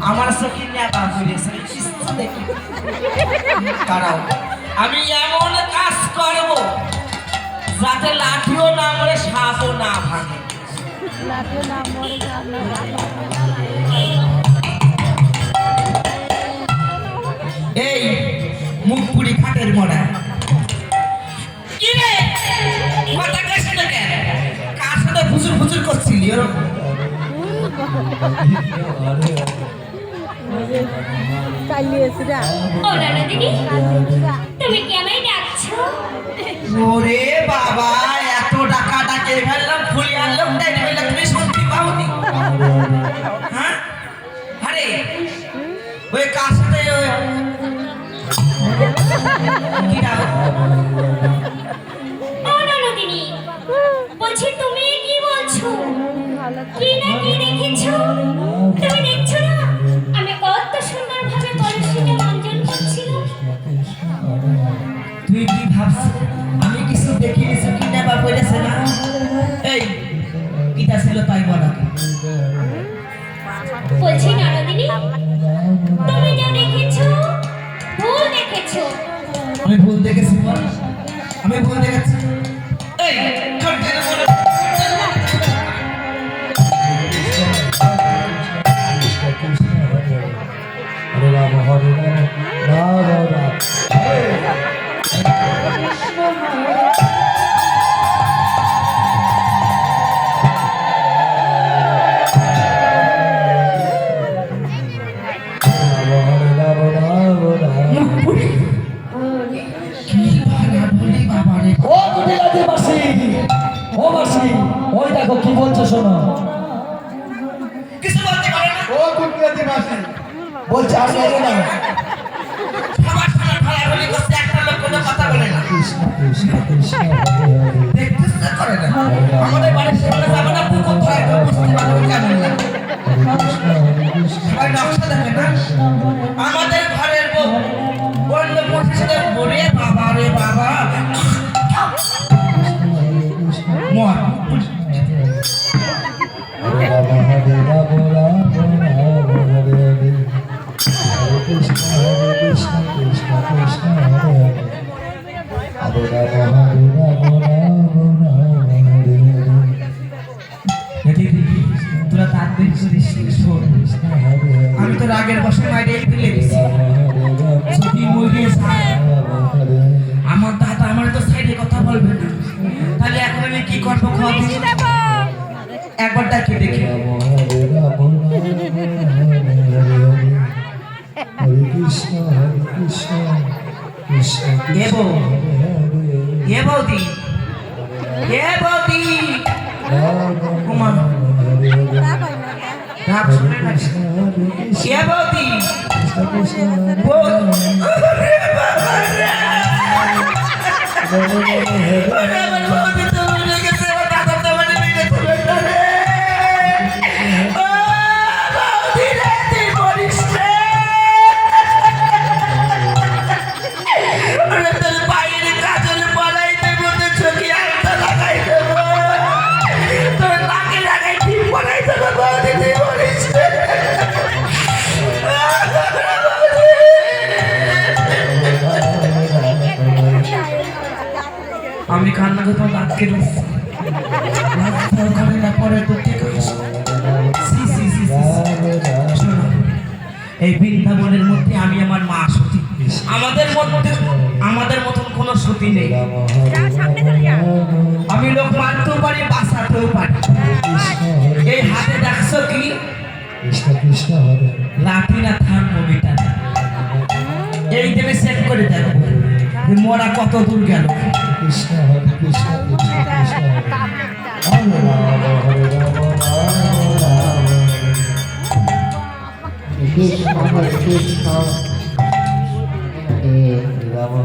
আমার চোখে নেতা হয়েছে তারাও আমি এমন কাজ করব যাতে লাঠিও না মরে সাপও না ভাঙে। এই মুখ পুরি খাটের মোড়া কি রে কথা কেসে না কেন কার সাথে ফুজুর ফুজুর করছিলি ওরকম তুমি কি আমায় ডাকছো? ওরে বাবা এত টাকা ডাকে ফেললাম ফুলি আনলাম তাই বললাম তুমি শুনতে পাওনি হ্যাঁ আরে ওই কার সাথে কি ডাক ও ননদিনী বলছি তুমি কি বলছো? কি না কি দেখেছো? তুমি দেখছো না আমি কত সুন্দর ভাবে কলসিটা মঞ্জন করছিলাম। তুই কি ভাবছিস আমি কিছু দেখি কিছু কিনা বা বলেছে না এই কিটা ছিল তাই বলা বলছি ননদিনী তুমি যা দেখেছো ভুল দেখেছো। আমি ভুল দেখেছি বল আমি ভুল দেখেছি এই কন্টিনিউ করো হরে রাম হরে রাম রাম রাম ওই দেখো কি বলছো শোনো কিছু বলতে পারে না ও কুটিয়াতে মাসি বলছে আমি জানি না সবার সামনে ঢলাঢলি করছে একটা লোক কোনো কথা বলে না কৃষ্ণ কৃষ্ণ কৃষ্ণ হরে হরে দেখতে ইচ্ছা করে না আমাদের বাড়ির সামনে যাবে না পুকুর ধরে বুঝতে পারবো কেমন না সবাই নকশা দেখে না আমাদের ঘরের বউ অন্য বউর সাথে বলে বাবা রে বাবা মর হরে রাম হরে রাম রাম রাম হরে হরে হরে কৃষ্ণ কৃষ্ণ কৃষ্ণ হরে হরে হরে রাম হরে রাম রাম রাম হরে হরে তোরা তার দিন করিস শোন আমি তো রাগের বসে মাইরে ফেলে দিছি যদি মুরগি আমার দাদা আমার তো সাইডে কথা বলবে না তাহলে এখন আমি কি করবো একবার ডাকে দেখি হরে কৃষ্ণ কৃষ্ণ কৃষ্ণ এ বউ এ বৌদি এ বৌদি কুমার ডাক শুনে না এ বৌদি আমি কান্না করতে আটকে দিচ্ছি পরে তো ঠিক আছে এই বৃন্দাবনের মধ্যে আমি আমার মা সতী আমাদের মতন কোনো সতী নেই আমি লোক মারতেও পারি বাঁচাতেও পারি এই হাতে দেখছো কি কৃষ্ণ কৃষ্ণ হরে লাঠি না থার্মোমিটার এই দেবে সেট করে দেখো মোরা কত দূর গেল কৃষ্ণ হরে কৃষ্ণ কৃষ্ণ কৃষ্ণ হরে হরে রাম কৃষ্ণ হরে কৃষ্ণ হরে রাম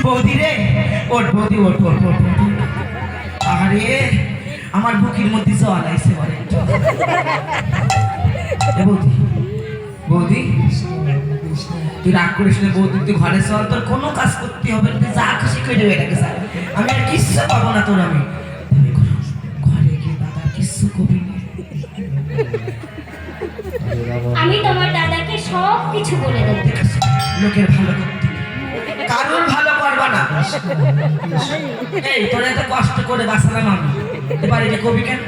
বৌদি রে ওট বৌদি ওট আরে আমার বুকের মধ্যে জল আইছে বলে বৌদি বৌদি তুই রাগ করিস না বৌদি, তুই ঘরে চল, তোর কোনো কাজ করতে হবে না, তুই যা খুশি করে দেবে এটাকে স্যার, আমি আর কিচ্ছু পাবো না তোর, আমি ঘরে গিয়ে দাদা কিচ্ছু কবি না। আমি তোমার দাদাকে সব কিছু বলে দেবো। ঠিক আছে, লোকের ভালো করতে কারোর ভালো করবা না। এই তোর এত কষ্ট করে বাঁচালাম আমি, এবার এটা কবি কেন?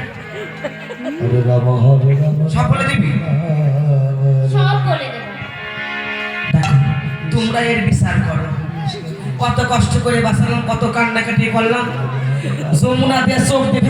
হরে রাম হরে রাম সব বলে দিবি? সব বলে দেবো। দেখো তোমরা এর বিচার করো, কত কষ্ট করে বাঁচালাম, কত কান্নাকাটি করলাম, যমুনা দিয়ে চোখ দেখে